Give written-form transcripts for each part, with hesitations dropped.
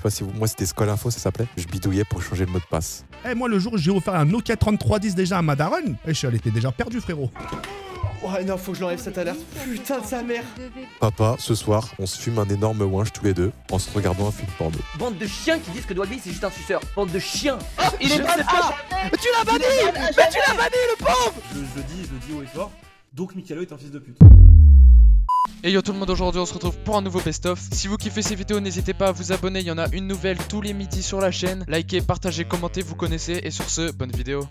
pas si vous... Moi, c'était Skoll Info, ça s'appelait. Je bidouillais pour changer le mot de passe. Eh, moi, le jour où j'ai offert un Nokia 3310 déjà à ma daronne, elle était déjà perdue, frérot. Ouais, non, faut que je l'enlève cette alerte. Putain de sa mère. Papa, ce soir, on se fume un énorme winch tous les deux en se regardant un film porno. Bande de chiens qui disent que Dwagby c'est juste un suceur. Bande de chiens. Oh, il est ban. Tu l'as banni. Mais tu l'as banni, le pauvre. Je le dis haut et fort. Donc Mikalo est un fils de pute. Et yo tout le monde, aujourd'hui on se retrouve pour un nouveau best-of. Si vous kiffez ces vidéos, n'hésitez pas à vous abonner, il y en a une nouvelle tous les midis sur la chaîne. Likez, partagez, commentez, vous connaissez. Et sur ce, bonne vidéo.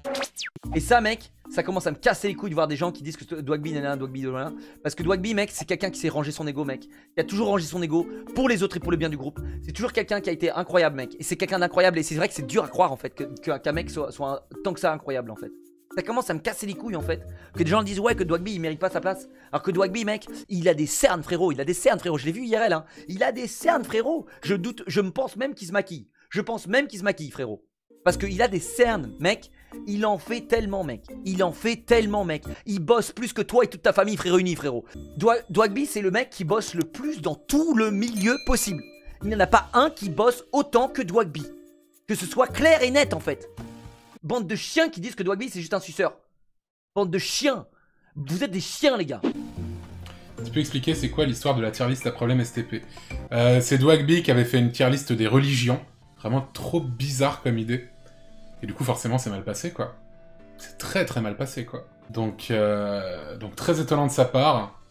Et ça, mec, ça commence à me casser les couilles de voir des gens qui disent que Dwagby nana, Dwagby nana. Parce que Dwagby, mec, c'est quelqu'un qui s'est rangé son ego, mec. Qui a toujours rangé son ego pour les autres et pour le bien du groupe. C'est toujours quelqu'un qui a été incroyable, mec. Et c'est quelqu'un d'incroyable. Et c'est vrai que c'est dur à croire, en fait, qu'un mec soit tant que ça incroyable, en fait. Ça commence à me casser les couilles en fait. Que des gens disent ouais que Dwagby il mérite pas sa place. Alors que Dwagby mec, il a des cernes frérot. Il a des cernes frérot. Je l'ai vu IRL hein. Il a des cernes frérot. Je me pense même qu'il se maquille. Je pense même qu'il se maquille frérot. Parce qu'il a des cernes mec. Il en fait tellement mec. Il en fait tellement mec. Il bosse plus que toi et toute ta famille frère réunis frérot. Dwagby c'est le mec qui bosse le plus dans tout le milieu possible. Il n'y en a pas un qui bosse autant que Dwagby. Que ce soit clair et net en fait. Bande de chiens qui disent que Dwagby c'est juste un suceur. Bande de chiens. Vous êtes des chiens les gars. Tu peux expliquer c'est quoi l'histoire de la tier list à problème STP? C'est Dwagby qui avait fait une tier list des religions. Vraiment trop bizarre comme idée. Et du coup forcément c'est mal passé quoi. C'est très très mal passé quoi. Donc très étonnant de sa part.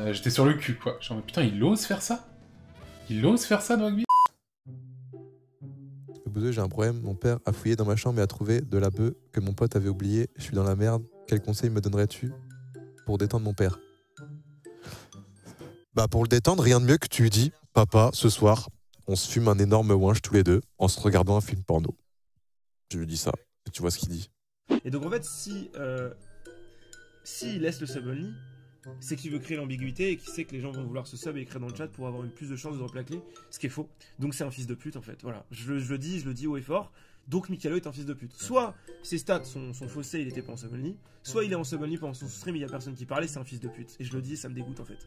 J'étais sur le cul quoi. Genre putain il ose faire ça? Il ose faire ça Dwagby? J'ai un problème, mon père a fouillé dans ma chambre et a trouvé de la bœuf que mon pote avait oublié. Je suis dans la merde. Quel conseil me donnerais-tu pour détendre mon père? Bah pour le détendre, rien de mieux que tu lui dis papa, ce soir, on se fume un énorme winch tous les deux en se regardant un film porno. Je lui dis ça, et tu vois ce qu'il dit. Et donc en fait, si il laisse le sub only, c'est qu'il veut créer l'ambiguïté et qu'il sait que les gens vont vouloir se sub et écrire dans le chat pour avoir une plus de chance de replaquer, ce qui est faux. Donc c'est un fils de pute en fait, voilà. Je le dis haut et fort, donc Mikalo est un fils de pute. Soit ses stats sont faussés, il était pas en sub only, soit il est en sub only pendant son stream, il y a personne qui parlait, c'est un fils de pute. Et je le dis, ça me dégoûte en fait.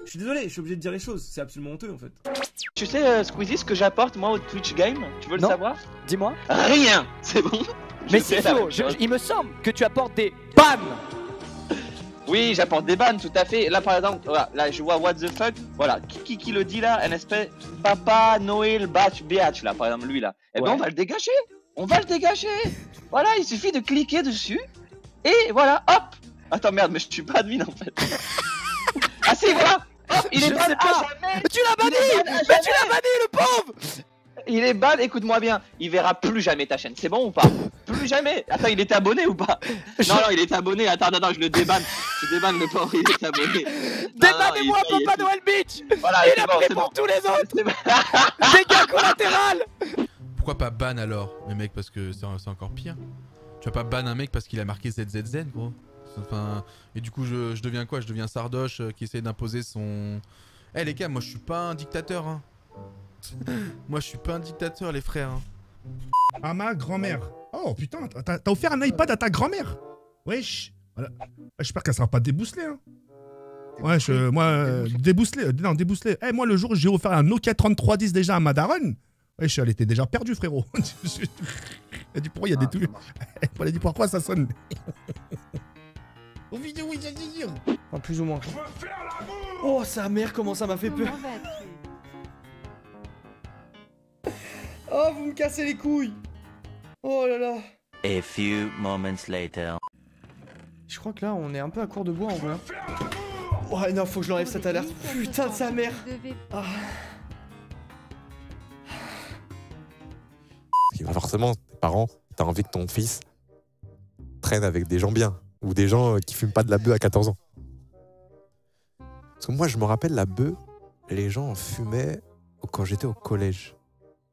Je suis désolé, je suis obligé de dire les choses, c'est absolument honteux en fait. Tu sais Squeezie ce que j'apporte moi au Twitch Game? Tu veux le savoir? Dis-moi. Rien. C'est bon. Mais c'est faux, il me semble que tu apportes des bans. Oui, j'apporte des bans, tout à fait. Là, par exemple, voilà, là, je vois what the fuck. Voilà, qui le dit là? Un espèce Papa Noël Biatch, là, par exemple, lui là. Eh ben, on va le dégager. On va le dégager. Voilà, il suffit de cliquer dessus. Et voilà, hop. Attends, merde, mais je suis pas admin en fait. Ah, si, voilà. Hop, il est ban à jamais. Tu l'as banni. Mais tu l'as banni, le pauvre. Il est ban, écoute-moi bien. Il verra plus jamais ta chaîne. C'est bon ou pas? Plus jamais. Attends, il est abonné ou pas? Non, il est abonné. Attends, je le débanne. Je débanne le pauvre, il est abonné. Débannez-moi, Papa Noël Bitch. Voilà, il a pris pour tous les autres. Dégâts collatéraux. Pourquoi pas ban alors, les mecs, parce que c'est encore pire. Tu vas pas ban un mec parce qu'il a marqué ZZZ, gros. Enfin, et du coup, je deviens quoi? Je deviens Sardoche qui essaie d'imposer son... Eh les gars, moi je suis pas un dictateur, hein. Moi je suis pas un dictateur, les frères, hein. À ma grand-mère. Oh putain, t'as offert un iPad à ta grand-mère? Wesh. Voilà. J'espère qu'elle sera pas débousselée, hein. Ouais, débousselée. Non, débousselée. Eh, moi, le jour où j'ai offert un Nokia 3310 déjà à ma daronne, wesh, elle était déjà perdue, frérot. Elle a dit pourquoi il y a des trucs. Elle a dit pourquoi ça sonne. Au vidéo, oui, j'allais dire. Enfin, plus ou moins. Oh, sa mère, comment ça m'a fait peur. Oh, vous me cassez les couilles. Oh là là. A few moments later. Je crois que là, on est un peu à court de bois en vrai. Oh non, faut que je l'enlève cette alerte. Putain de sa mère. Ah. Forcément, tes parents, t'as envie que ton fils traîne avec des gens bien. Ou des gens qui fument pas de la bœuf à 14 ans. Parce que moi, je me rappelle, la bœuf, les gens en fumaient quand j'étais au collège.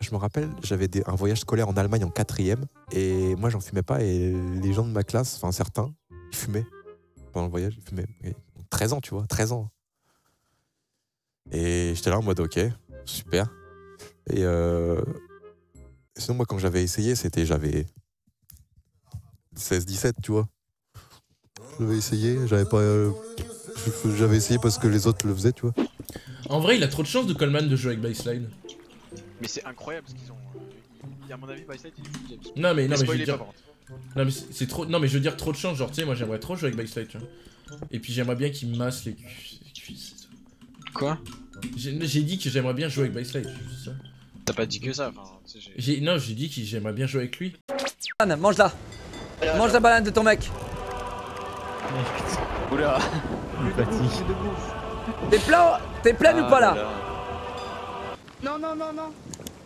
Je me rappelle, j'avais un voyage scolaire en Allemagne en 4e. Et moi, j'en fumais pas. Et les gens de ma classe, enfin certains, ils fumaient. Pendant le voyage, ils fumaient. Et 13 ans, tu vois, 13 ans. Et j'étais là en mode, ok, super. Et sinon, moi, quand j'avais essayé, j'avais 16-17, tu vois. J'avais essayé, j'avais essayé parce que les autres le faisaient, tu vois. En vrai, il a trop de chance de Coleman de jouer avec Baseline. Mais c'est incroyable ce qu'ils ont. À mon avis, Byside, il est fou games. Non, mais je veux spoilez dire. pas, par contre. Non, mais c'est trop. Non, mais je veux dire trop de chance. Genre, tu sais, moi j'aimerais trop jouer avec Byside, tu vois. Et puis j'aimerais bien qu'il me masse les cuisses. Quoi? J'ai dit que j'aimerais bien jouer avec Byside, c'est ça. T'as pas dit que ça, enfin. Non, j'ai dit que j'aimerais bien jouer avec lui. Mange-la. Mange la banane de ton mec. Oula. T'es pleine ou pas là? Non, non, non, non.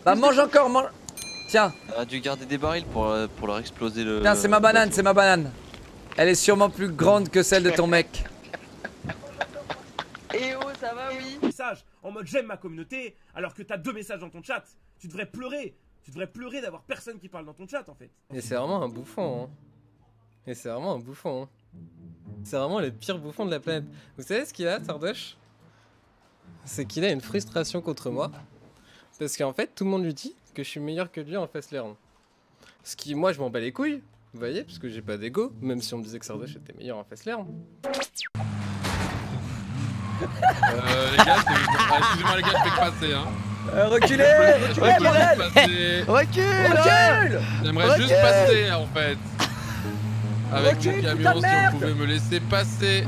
Bah mange encore, mange. Tiens. On a dû garder des barils pour leur exploser le... Tiens, c'est ma banane, c'est ma banane. Elle est sûrement plus grande que celle de ton mec. Eh oh, ça va, oui. Message en mode j'aime ma communauté, alors que t'as 2 messages dans ton chat. Tu devrais pleurer. Tu devrais pleurer d'avoir personne qui parle dans ton chat en fait. Et c'est vraiment un bouffon, hein. C'est vraiment le pire bouffon de la planète. Vous savez ce qu'il a, Sardoche? C'est qu'il a une frustration contre moi. Parce qu'en fait, tout le monde lui dit que je suis meilleur que lui en Fastlearn. Ce qui, moi, je m'en bats les couilles, vous voyez, parce que j'ai pas d'ego, même si on me disait que Sardoche était meilleur en Fastlearn. Les gars, excusez-moi les gars, je fais que passer, hein. Reculez! Recule! J'aimerais juste passer, en fait. Avec mon camion, si on pouvait me laisser passer.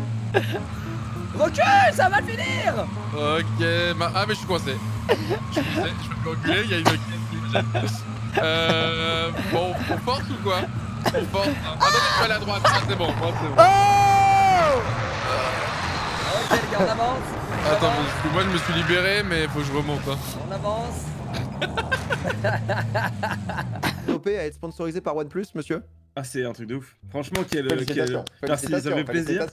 Recule, ça va finir! Ok, ah mais je suis coincé. Je peux plus reculer, il y a une caisse qui me jette. Bon, on force ou quoi? On force. Ah non, je suis allé à droite, ah c'est bon, c'est bon. Ok les gars, on avance. Attends, parce que moi je me suis libéré, mais faut que je remonte. Hein. On avance. OP à être sponsorisé par OnePlus, monsieur? Ah, c'est un truc de ouf. Franchement, Félicitations. Merci, ça fait plaisir.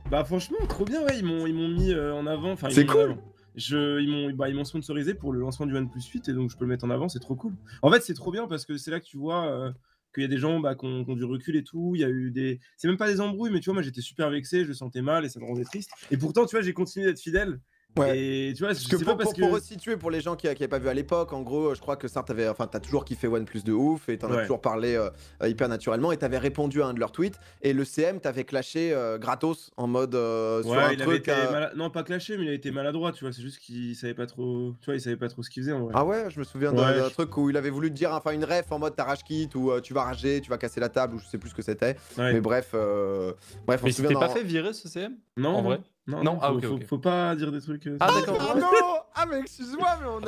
Bah, franchement, trop bien, ouais. Ils m'ont mis en avant. Enfin, c'est cool. Ils m'ont sponsorisé pour le lancement du OnePlus 8 et donc je peux le mettre en avant. C'est trop cool. En fait, c'est trop bien parce que c'est là que tu vois qu'il y a des gens qui ont du recul et tout. Il y a eu des. C'est même pas des embrouilles, mais tu vois, moi j'étais super vexé, je le sentais mal et ça me rendait triste. Et pourtant, tu vois, j'ai continué d'être fidèle. Ouais. Et tu vois, pour resituer pour les gens qui n'avaient pas vu à l'époque, en gros, je crois que ça, t'as toujours kiffé OnePlus de ouf et t'en as toujours parlé hyper naturellement et t'avais répondu à un de leurs tweets et le CM t'avait clashé gratos en mode sur un truc. Non, pas clashé, mais il a été maladroit, tu vois. C'est juste qu'il savait pas trop. Tu vois, il savait pas trop ce qu'il faisait en vrai. Ah ouais, je me souviens d'un truc où il avait voulu te dire, enfin une ref en mode t'as rage kit ou tu vas rager, tu vas casser la table ou je sais plus ce que c'était. Mais bref, on mais se souvient. pas fait virer ce CM? Non, en vrai. Non, faut pas dire des trucs. Ah d'accord. Ah non! Ah mais excuse-moi, mais on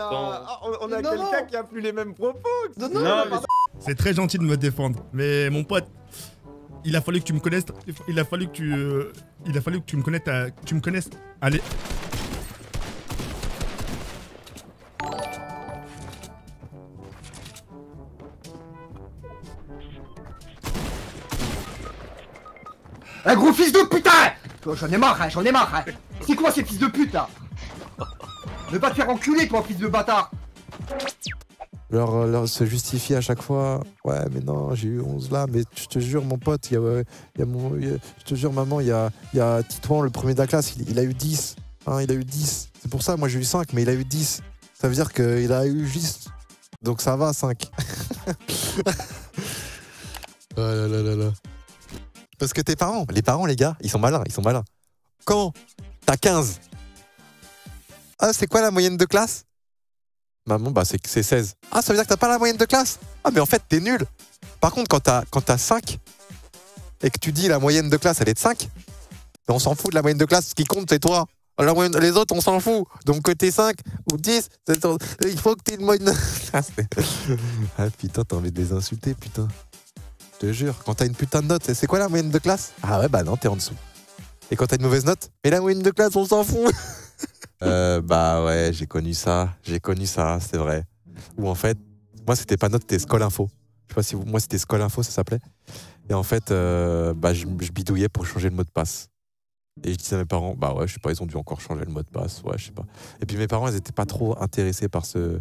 a quelqu'un qui a plus les mêmes propos. C'est très gentil de me défendre, mais mon pote, il a fallu que tu me connaisses. Il a fallu que tu me connaisses. Allez. Un gros fils de putain! J'en ai marre, j'en ai marre. C'est quoi ces fils de pute là? Ne pas te faire enculer, toi, fils de bâtard! Leur se justifier à chaque fois. Ouais, mais non, j'ai eu 11 là, mais je te jure, mon pote, je te jure, maman, il y a Titouan, le premier de la classe, il a eu 10. Hein, il a eu 10. C'est pour ça, moi j'ai eu 5, mais il a eu 10. Ça veut dire qu'il a eu juste. Donc ça va, 5. Oh là là là là. Parce que tes parents, les gars, ils sont malins. Quand t'as 15, ah, c'est quoi la moyenne de classe? Maman, bah c'est 16. Ah, ça veut dire que t'as pas la moyenne de classe? Ah, mais en fait, t'es nul. Par contre, quand t'as 5 et que tu dis la moyenne de classe, elle est de 5, on s'en fout de la moyenne de classe. Ce qui compte, c'est toi. Les autres, on s'en fout. Donc, que t'es 5 ou 10, il faut que t'aies une moyenne. Ah, putain, t'as envie de les insulter, putain. Je te jure, quand t'as une putain de note, c'est quoi la moyenne de classe? Ah ouais, bah non, t'es en dessous. Et quand t'as une mauvaise note, mais la moyenne de classe, on s'en fout. Bah ouais, j'ai connu ça, c'est vrai. Ou en fait, moi c'était pas note, c'était Skol Info. Je sais pas si moi c'était Skol Info, ça s'appelait. Et en fait, bah je bidouillais pour changer le mot de passe. Et je disais à mes parents, bah ouais, je sais pas, ils ont dû encore changer le mot de passe, ouais, je sais pas. Et puis mes parents, ils étaient pas trop intéressés par ce...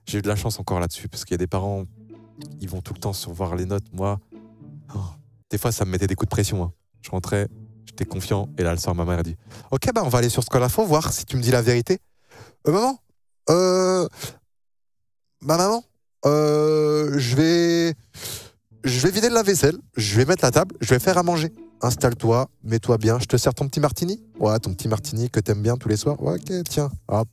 J'ai eu de la chance encore là-dessus, parce qu'il y a des parents, ils vont tout le temps survoir les notes. Moi, des fois, ça me mettait des coups de pression. Hein. Je rentrais, j'étais confiant, et là, le soir, ma mère a dit, ok, bah on va aller sur Skol Info, voir si tu me dis la vérité. Maman, maman, je vais vider le lave-vaisselle, je vais mettre la table, je vais faire à manger. Installe-toi, mets-toi bien, je te sers ton petit martini. Ouais, ton petit martini que t'aimes bien tous les soirs. Ouais, ok, tiens, hop.